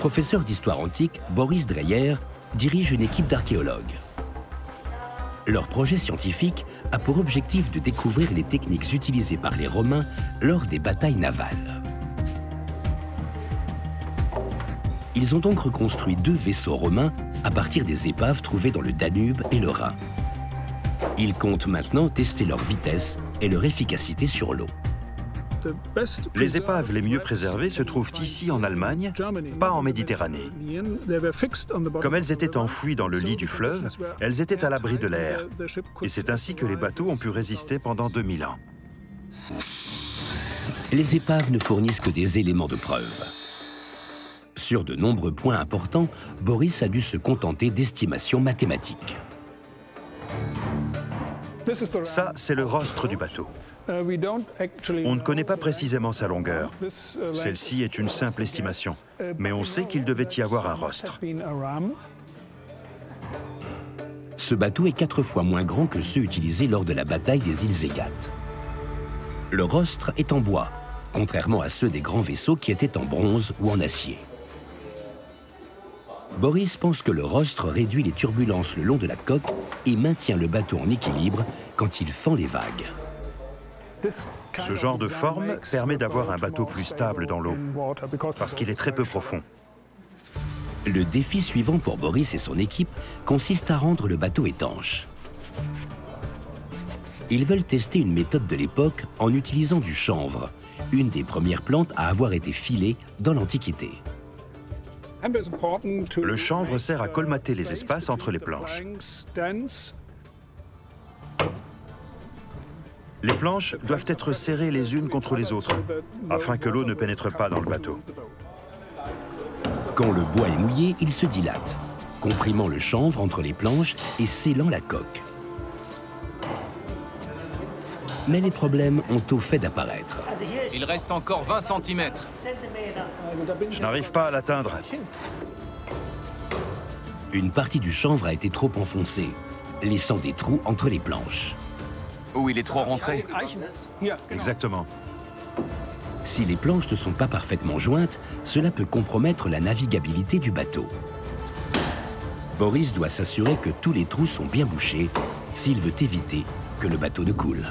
professeur d'histoire antique, Boris Dreyer, dirige une équipe d'archéologues. Leur projet scientifique a pour objectif de découvrir les techniques utilisées par les Romains lors des batailles navales. Ils ont donc reconstruit 2 vaisseaux romains à partir des épaves trouvées dans le Danube et le Rhin. Ils comptent maintenant tester leur vitesse et leur efficacité sur l'eau. Les épaves les mieux préservées se trouvent ici en Allemagne, pas en Méditerranée. Comme elles étaient enfouies dans le lit du fleuve, elles étaient à l'abri de l'air. Et c'est ainsi que les bateaux ont pu résister pendant 2000 ans. Les épaves ne fournissent que des éléments de preuve. Sur de nombreux points importants, Boris a dû se contenter d'estimations mathématiques. Ça, c'est le rostre du bateau. On ne connaît pas précisément sa longueur. Celle-ci est une simple estimation, mais on sait qu'il devait y avoir un rostre. Ce bateau est 4 fois moins grand que ceux utilisés lors de la bataille des îles Égates. Le rostre est en bois, contrairement à ceux des grands vaisseaux qui étaient en bronze ou en acier. Boris pense que le rostre réduit les turbulences le long de la coque et maintient le bateau en équilibre quand il fend les vagues. Ce genre de forme permet d'avoir un bateau plus stable dans l'eau, parce qu'il est très peu profond. Le défi suivant pour Boris et son équipe consiste à rendre le bateau étanche. Ils veulent tester une méthode de l'époque en utilisant du chanvre, une des premières plantes à avoir été filée dans l'Antiquité. Le chanvre sert à colmater les espaces entre les planches. Les planches doivent être serrées les unes contre les autres, afin que l'eau ne pénètre pas dans le bateau. Quand le bois est mouillé, il se dilate, comprimant le chanvre entre les planches et scellant la coque. Mais les problèmes ont tôt fait d'apparaître. Il reste encore 20 cm. Je n'arrive pas à l'atteindre. Une partie du chanvre a été trop enfoncée, laissant des trous entre les planches. Où il est trop rentré. Exactement. Si les planches ne sont pas parfaitement jointes, cela peut compromettre la navigabilité du bateau. Boris doit s'assurer que tous les trous sont bien bouchés s'il veut éviter que le bateau ne coule.